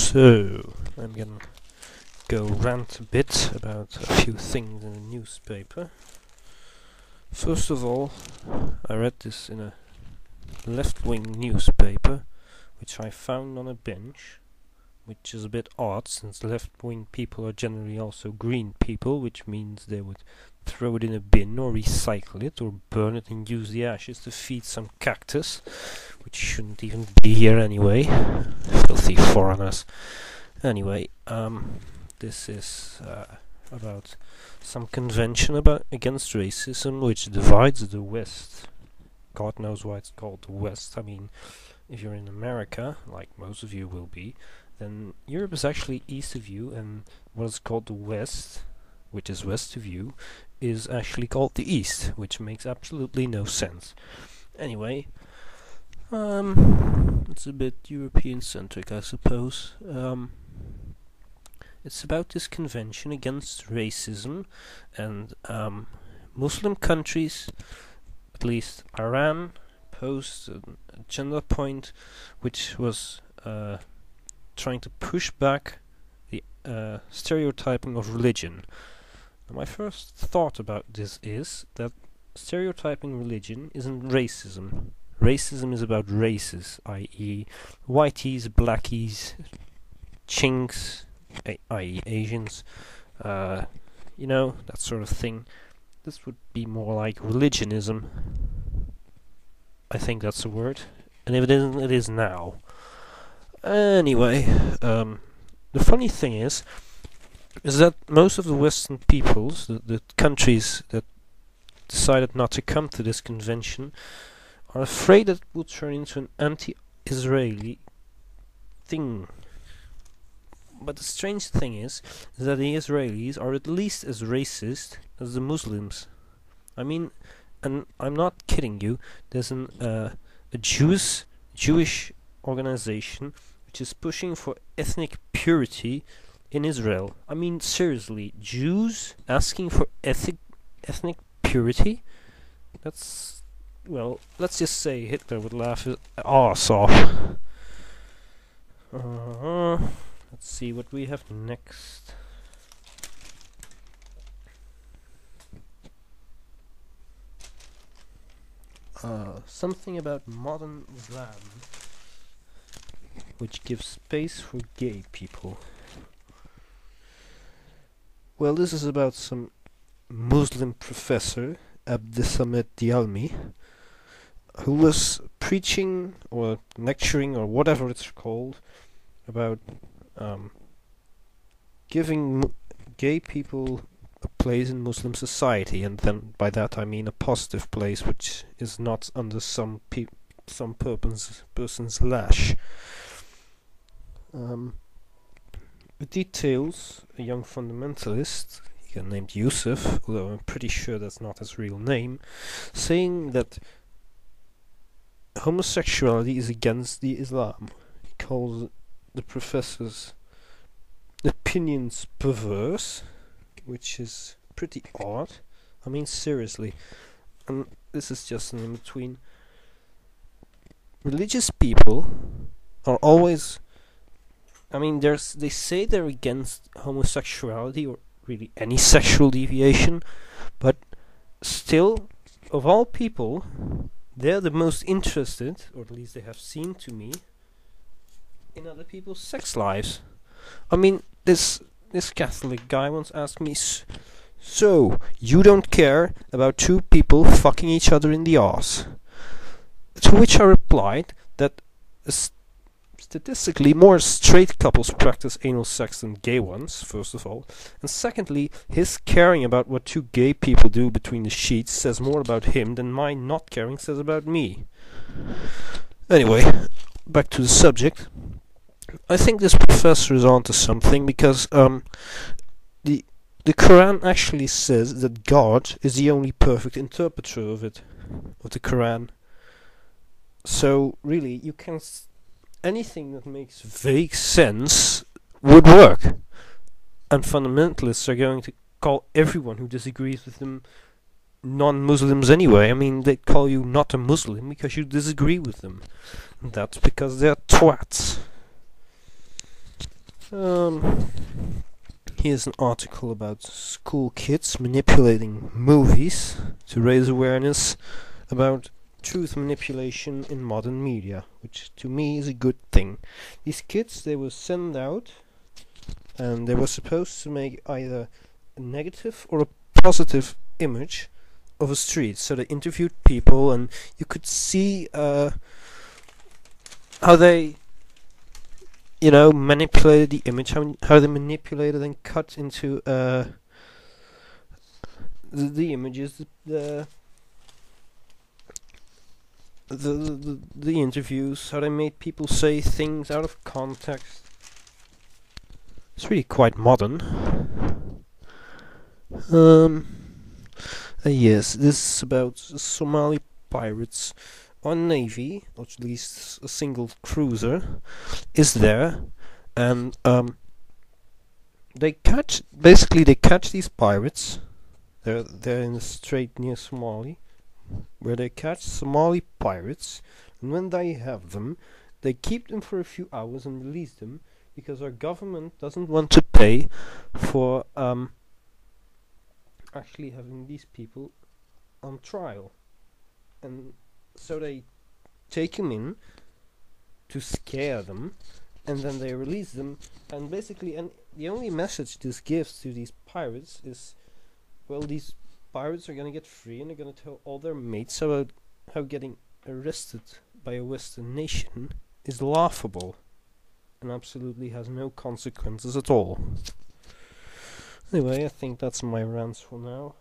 So, I'm gonna go rant a bit about a few things in the newspaper. First of all, I read this in a left-wing newspaper, which I found on a bench, which is a bit odd since left-wing people are generally also green people, which means they would throw it in a bin or recycle it or burn it and use the ashes to feed some cactus, which shouldn't even be here anyway. Filthy foreigners. Anyway, this is about some convention against racism which divides the West. God knows why it's called the West. I mean, if you're in America, like most of you will be, then Europe is actually east of you, and what is called the West, which is west of you, is actually called the East, which makes absolutely no sense. Anyway, it's a bit European-centric, I suppose. It's about this convention against racism, and Muslim countries, at least Iran, posed an agenda point which was trying to push back the stereotyping of religion. Now, my first thought about this is that stereotyping religion isn't racism. Racism is about races, i.e. whiteys, blackies, chinks, i.e. Asians, you know, that sort of thing. This would be more like religionism. I think that's the word. And if it isn't, it is now. Anyway, the funny thing is that most of the Western peoples, the countries that decided not to come to this convention, are afraid that it will turn into an anti-Israeli thing. But the strange thing is that the Israelis are at least as racist as the Muslims. I mean, and I'm not kidding you, there's a Jewish organization which is pushing for ethnic purity in Israel. I mean, seriously, Jews asking for ethnic purity? That's, well, let's just say Hitler would laugh his arse off. Let's see what we have next. Something about modern Islam, which gives space for gay people. Well, this is about some Muslim professor, Abdesamed Dialmi, who was preaching or lecturing or whatever it's called about giving gay people a place in Muslim society, and then by that I mean a positive place which is not under some person's lash. It details a young fundamentalist, named Yusuf, although I'm pretty sure that's not his real name, saying that homosexuality is against the Islam. He calls the professor's opinions perverse, which is pretty odd. I mean, seriously. And this is just an in-between. Religious people are always... I mean, they say they're against homosexuality or really any sexual deviation, but still, of all people, they're the most interested, or at least they have seemed to me, in other people's sex lives. I mean, this Catholic guy once asked me, so, you don't care about two people fucking each other in the arse? To which I replied that statistically more straight couples practice anal sex than gay ones, first of all, and secondly, his caring about what two gay people do between the sheets says more about him than my not caring says about me. Anyway, back to the subject. I think this professor is onto something, because the Quran actually says that God is the only perfect interpreter of the Quran. So really, you can anything that makes vague sense would work, and fundamentalists are going to call everyone who disagrees with them non-Muslims anyway. I mean, they call you not a Muslim because you disagree with them, and that's because they're twats. Um, Here's an article about school kids manipulating movies to raise awareness about truth manipulation in modern media, which to me is a good thing. These kids, they were sent out and they were supposed to make either a negative or a positive image of a street. So they interviewed people and you could see how they manipulated the image, how they manipulated and cut into the images, the interviews, how they made people say things out of context. It's really quite modern. Yes, this is about Somali pirates. Our navy, or at least a single cruiser, is there, and they catch these pirates. They're in the strait near Somali, where they catch Somali pirates, and when they have them, they keep them for a few hours and release them because our government doesn't want to pay for actually having these people on trial, and so they take them in to scare them, and then they release them. And basically, and the only message this gives to these pirates is, well, these pirates are gonna get free, and they're gonna tell all their mates about how getting arrested by a Western nation is laughable and absolutely has no consequences at all. Anyway, I think that's my rants for now.